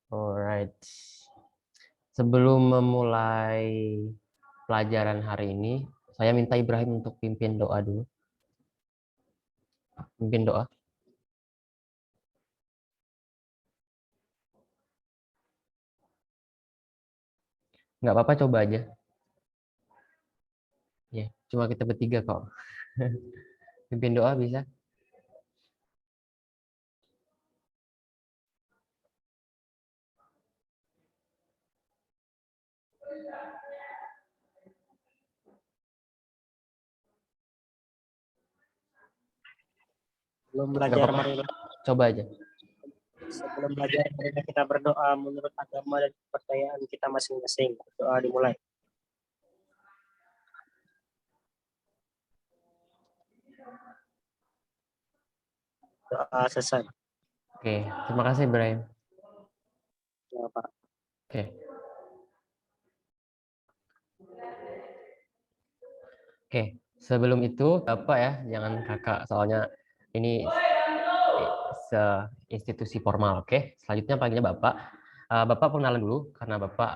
Alright. Sebelum memulai pelajaran hari ini, saya minta Ibrahim untuk pimpin doa dulu. Pimpin doa. Nggak apa-apa, coba aja. Ya, cuma kita bertiga kok. Pimpin doa bisa? Sebelum Nggak belajar, apa-apa, marilah coba aja. sebelum belajar, marilah kita berdoa menurut agama dan kepercayaan kita masing-masing. Doa dimulai. Doa selesai. Oke, terima kasih Ibrahim. Ya, Pak. Oke. Oke, sebelum itu Bapak ya, jangan Kakak, soalnya ini institusi formal. Oke, selanjutnya panggilnya Bapak. Bapak perkenalan dulu karena Bapak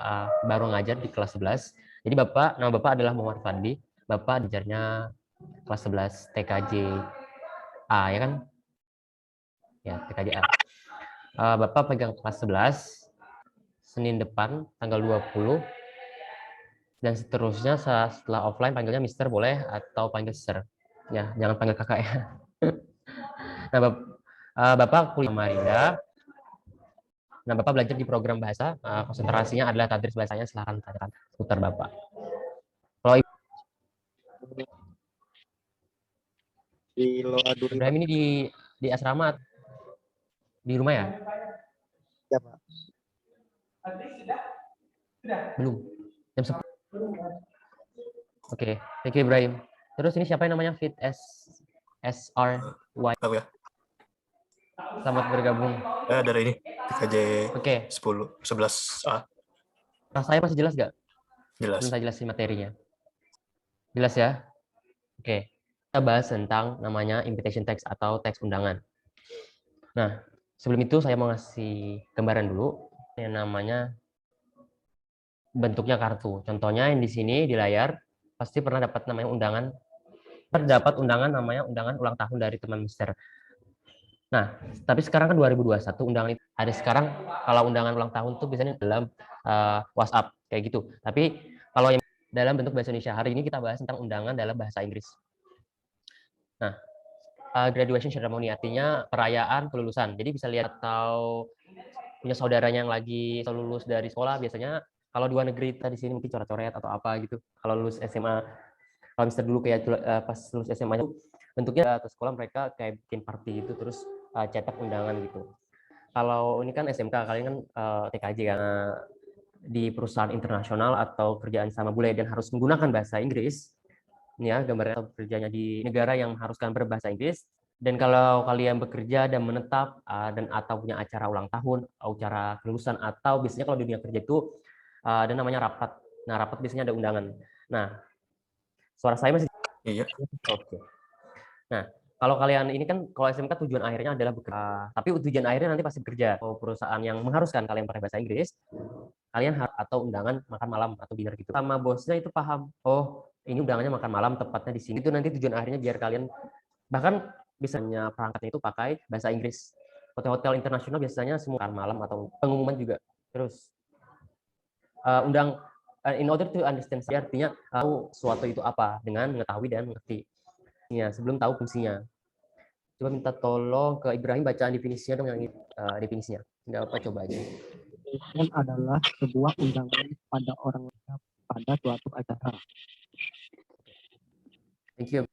baru ngajar di kelas 11. Jadi nama Bapak adalah Muhammad Fadli. Bapak diajarnya kelas 11 TKJ A ya kan? Ya, TKJ A. Bapak pegang kelas 11 Senin depan tanggal 20 dan seterusnya setelah offline panggilnya Mister boleh atau panggil Sir. Ya, jangan panggil Kakak ya. Nah, Bapak kuliah Samarinda. Nah, Bapak belajar di program bahasa, konsentrasinya adalah tadris bahasanya, silahkan tanyakan seputar Bapak. Kalau Di Loa Duri, Ibrahim Pak. ini di asrama, di rumah ya? Ya, Pak. Belum. Jam 10. Oke, thank you Ibrahim. Terus ini siapa yang namanya Fit SRY? Aku ya. Selamat bergabung. Dari ini TKJ Oke. 10 11A. Saya masih jelas nggak? Jelas. Belum saya jelasin materinya. Jelas ya? Oke. Kita bahas tentang namanya invitation text atau teks undangan. Nah, sebelum itu saya mau ngasih gambaran dulu yang namanya bentuknya kartu. Contohnya yang di sini di layar pasti pernah dapat namanya undangan. Terdapat undangan namanya undangan ulang tahun dari teman Mister. Nah, tapi sekarang kan 2021 undangan itu ada sekarang kalau undangan ulang tahun tuh biasanya dalam WhatsApp kayak gitu. Tapi kalau yang dalam bentuk bahasa Indonesia hari ini kita bahas tentang undangan dalam bahasa Inggris. Nah, graduation ceremony artinya perayaan kelulusan. Jadi bisa lihat atau punya saudaranya yang lagi lulus dari sekolah biasanya kalau di luar negeri tadi sini mungkin coret-coret atau apa gitu. Kalau lulus SMA, kalau misalnya dulu kayak pas lulus SMA itu bentuknya atau sekolah mereka kayak bikin party gitu terus cetak undangan gitu. Kalau ini kan SMK kalian kan TKJ kan di perusahaan internasional atau kerjaan sama bule dan harus menggunakan bahasa Inggris. Ini ya gambarnya kerjanya di negara yang mengharuskan berbahasa Inggris. Dan kalau kalian bekerja dan menetap dan atau punya acara ulang tahun, acara kelulusan atau biasanya kalau di dunia kerja itu ada namanya rapat. Nah, rapat biasanya ada undangan. Nah, suara saya masih? Iya. Oke. Nah, kalau kalian ini kan kalau SMK tujuan akhirnya adalah bekerja, tapi tujuan akhirnya nanti pasti bekerja. Kalau perusahaan yang mengharuskan kalian pakai bahasa Inggris, kalian harus atau undangan makan malam atau dinner gitu. Sama bosnya itu paham. Oh, ini undangannya makan malam tepatnya di sini. Itu nanti tujuan akhirnya biar kalian bahkan biasanya perangkatnya itu pakai bahasa Inggris. Hotel-hotel internasional biasanya semua makan malam atau pengumuman juga. Terus in order to understand artinya tahu suatu itu apa dengan mengetahui dan mengerti. Ya, sebelum tahu fungsinya. Coba minta tolong ke Ibrahim bacaan definisinya dong yang definisinya. Nggak apa coba aja. Invitation adalah sebuah undangan pada orang lain pada suatu acara. Thank you.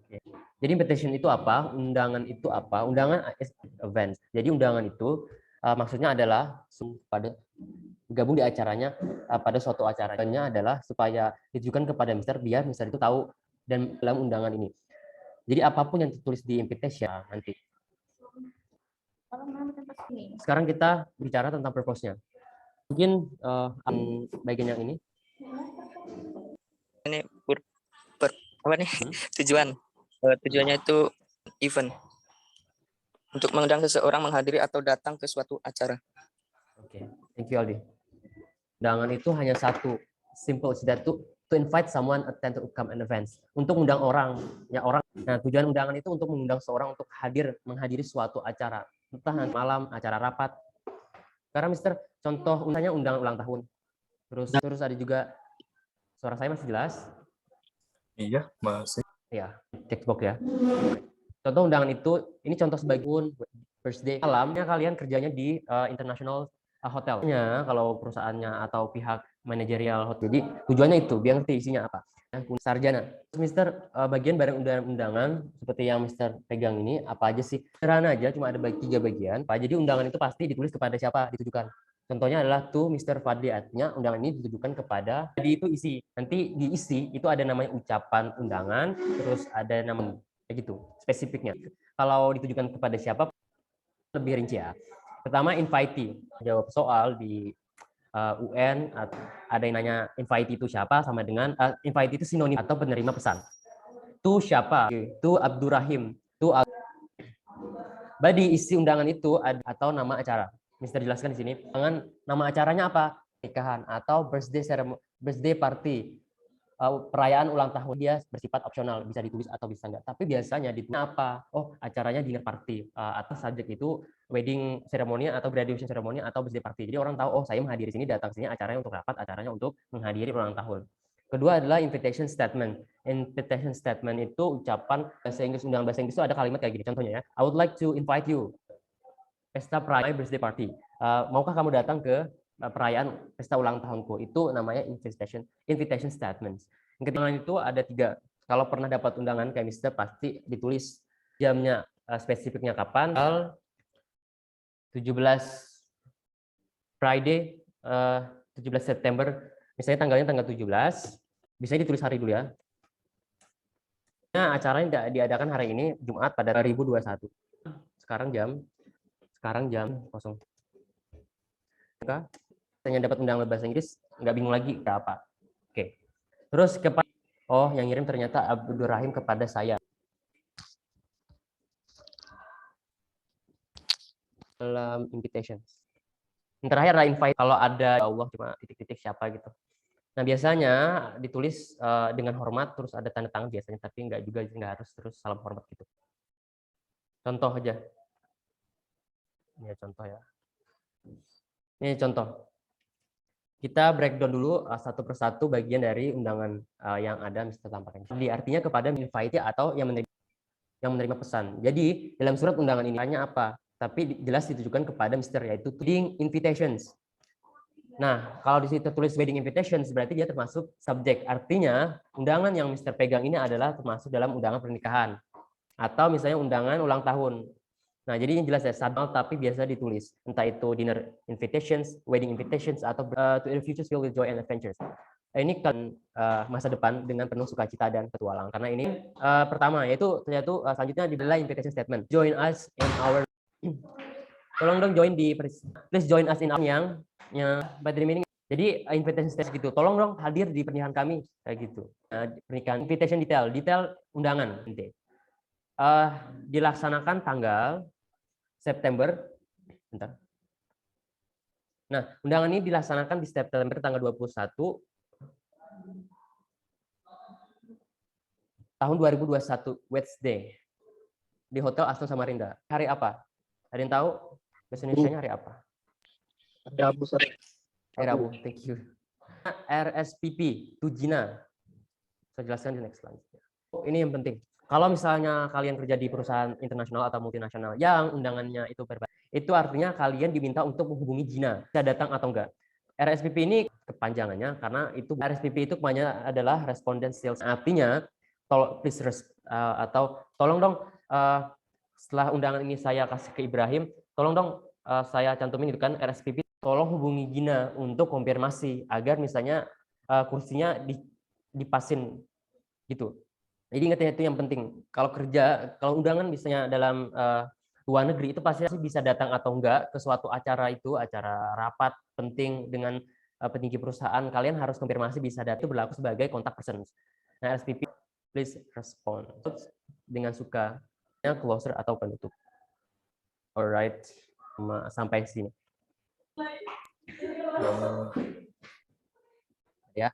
Okay. Jadi invitation itu apa? Undangan itu apa? Undangan is event. Jadi undangan itu maksudnya adalah pada gabung di acaranya pada suatu acaranya adalah supaya ditujukan kepada Mister biar Mister itu tahu dan dalam undangan ini. Jadi apapun yang ditulis di invitation nanti. Sekarang kita bicara tentang purpose-nya. Mungkin bagian yang ini. Ini apa nih tujuannya itu event. untuk mengundang seseorang menghadiri atau datang ke suatu acara. Oke, thank you Aldi. Undangan itu hanya satu, simple is that to invite someone attend to come an events. Untuk undang orang, ya orang. Nah, tujuan undangan itu untuk mengundang seorang untuk menghadiri suatu acara, entah malam, acara rapat. Karena Mister, contoh misalnya undang ulang tahun. Terus ada juga, suara saya masih jelas? Iya, masih. Ya, checkbox ya. Contoh undangan itu, ini contoh sebagai birthday. Malamnya kalian kerjanya di international hotelnya, kalau perusahaannya atau pihak manajerial hotel. Jadi tujuannya itu, biar ngerti isinya apa. Sarjana. Mister, bagian barang undangan seperti yang Mister pegang ini, apa aja sih? Sederhana aja, cuma ada 3 bagian. Jadi undangan itu pasti ditulis kepada siapa, ditujukan. Contohnya adalah to Mr. Fadli, artinya undangan ini ditujukan kepada, jadi itu isi. Nanti diisi, itu ada namanya ucapan undangan, terus ada nama kayak gitu, spesifiknya. Kalau ditujukan kepada siapa, lebih rinci ya. Pertama, invitee. Jawab soal di UN, ada yang nanya invitee itu siapa, sama dengan invitee itu sinonim atau penerima pesan. Itu siapa? Itu Abdurrahim. Itu Badi isi undangan itu atau nama acara. Mister jelaskan di sini. Nama acaranya apa? Nikahan atau birthday party. Perayaan ulang tahun, dia bersifat opsional, bisa ditulis atau bisa enggak. Tapi biasanya ditulis apa? Oh, acaranya dinner party, atau subjek itu wedding ceremony atau graduation ceremony atau birthday party. Jadi orang tahu, oh saya menghadiri sini, datang sini, acaranya untuk rapat, acaranya untuk menghadiri ulang tahun. Kedua adalah invitation statement. Invitation statement itu ucapan bahasa Inggris, undangan bahasa Inggris itu ada kalimat kayak gini. Contohnya ya, I would like to invite you pesta perayaan birthday party. Maukah kamu datang ke perayaan pesta ulang tahunku? Itu namanya invitation statements. Yang ketiga itu ada 3. Kalau pernah dapat undangan kayak Mister, pasti ditulis jamnya, spesifiknya kapan. 17 Friday, 17 September, misalnya tanggalnya tanggal 17, bisa ditulis hari dulu ya. Nah, acaranya diadakan hari ini Jumat pada 2021. Sekarang jam 0. Saya dapat undangan bahasa Inggris, nggak bingung lagi ke apa. Oke. Terus yang ngirim ternyata Abdurrahim kepada saya. Dalam invitations. Yang terakhir adalah invite. Kalau ada Allah cuma titik-titik siapa gitu. Nah, biasanya ditulis dengan hormat, terus ada tanda tangan biasanya, tapi nggak harus terus salam hormat gitu. Contoh aja. Ini contoh ya. Ini contoh. Kita breakdown dulu satu persatu bagian dari undangan yang ada Mister tampakkan. Jadi artinya kepada invite atau yang menerima pesan. Jadi dalam surat undangan ini hanya apa? Tapi jelas ditujukan kepada Mister, yaitu wedding invitations. Nah, kalau di situ tulis wedding invitations berarti dia termasuk subjek. Artinya undangan yang Mister pegang ini adalah termasuk dalam undangan pernikahan atau misalnya undangan ulang tahun. Nah, jadi ini jelas ya, sabal tapi biasa ditulis. Entah itu dinner invitations, wedding invitations, atau to the future filled with joy and adventures. Ini kan masa depan dengan penuh sukacita dan petualang. Karena ini pertama, yaitu selanjutnya adalah invitation statement. Join us in our... Tolong dong join please join us in our yang by the meaning. Jadi invitation statement gitu. Tolong dong hadir di pernikahan kami. Kayak gitu. Pernikahan, invitation detail undangan. Dilaksanakan tanggal September. Bentar. Nah, undangan ini dilaksanakan di September tanggal 21 tahun 2021 Wednesday di Hotel Aston Samarinda. Hari apa? Ada yang tahu? Bahasa Indonesianya hari apa? Hari Rabu sore. Hari Rabu. Thank you. RSPP Tujina. Saya jelaskan di next slide. Ini yang penting. Kalau misalnya kalian kerja di perusahaan internasional atau multinasional yang undangannya itu berbeda, itu artinya kalian diminta untuk menghubungi Jina, bisa datang atau enggak. RSPP ini kepanjangannya karena itu RSPP itu kepanjangannya adalah Respondent Sales. Artinya tolong dong setelah undangan ini saya kasih ke Ibrahim, tolong dong saya cantumin itu kan RSPP, tolong hubungi Jina untuk konfirmasi agar misalnya kursinya dipasin gitu. Jadi ingat ya, itu yang penting. Kalau undangan misalnya dalam luar negeri itu pasti bisa datang atau enggak ke suatu acara rapat penting dengan petinggi perusahaan, kalian harus konfirmasi bisa datang, itu berlaku sebagai contact person. Nah, SPP please respond dengan suka, closer atau penutup. Alright, sampai sini. Ya,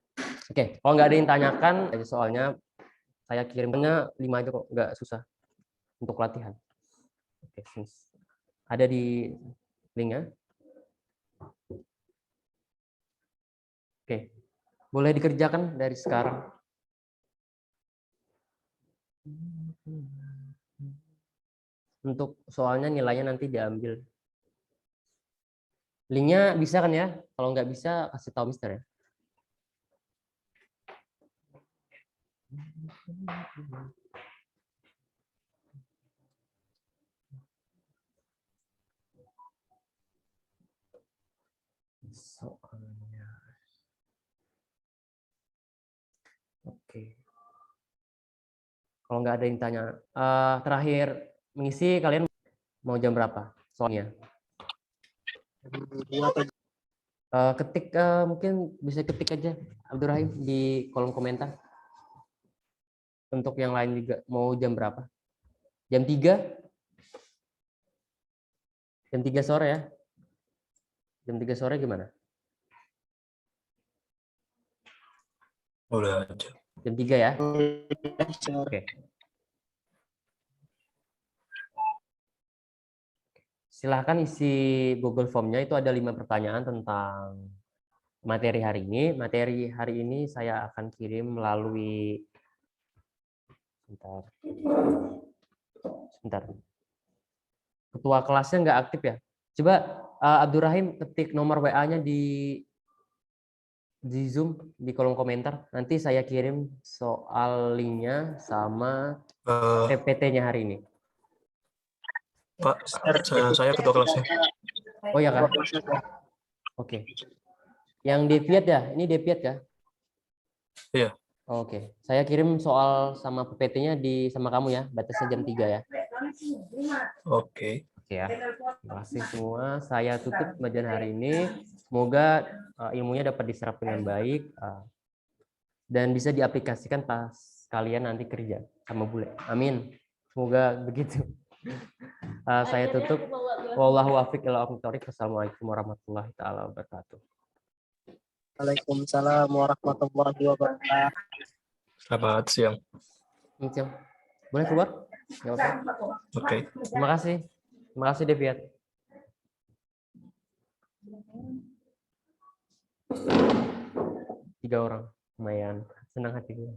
oke. Kalau nggak ada yang tanyakan, soalnya saya kirimnya 5 aja kok, nggak susah untuk latihan. Oke, ada di linknya. Oke, boleh dikerjakan dari sekarang. Untuk soalnya nilainya nanti diambil. Linknya bisa kan ya? Kalau nggak bisa, kasih tahu Mister ya. Soalnya. Oke. Kalau nggak ada yang tanya, terakhir mengisi kalian mau jam berapa? Soalnya. Ketik mungkin bisa ketik aja Abdurrahim di kolom komentar. Untuk yang lain juga mau jam berapa? Jam 3? Jam 3 sore ya? Jam 3 sore gimana? Udah aja. Jam 3 ya? Oke. Silahkan isi Google Form-nya, itu ada 5 pertanyaan tentang materi hari ini. Materi hari ini saya akan kirim melalui sebentar. Ketua kelasnya nggak aktif ya. Coba Abdurrahim ketik nomor WA-nya di Zoom di kolom komentar. Nanti saya kirim soal linknya sama PPT-nya hari ini. Pak, saya ketua kelasnya. Oh ya kan? Oke. Yang Deviat ya? Ini Deviat ya? Iya. Oke. Saya kirim soal sama PPT-nya sama kamu ya. Batasnya jam 3 ya. Oke. Oke ya. Terima kasih semua. Saya tutup pembelajaran hari ini. Semoga ilmunya dapat diserap dengan baik dan bisa diaplikasikan pas kalian nanti kerja sama bule. Amin. Semoga begitu. Saya tutup. Wallahu a'lam bishawab. Wassalamualaikum warahmatullahi taala wabarakatuh. Waalaikumsalam warahmatullahi wabarakatuh. Selamat siang. Boleh keluar? Nggak apa-apa. Oke. Terima kasih. Terima kasih Deviat. Tiga orang, lumayan senang hati gue.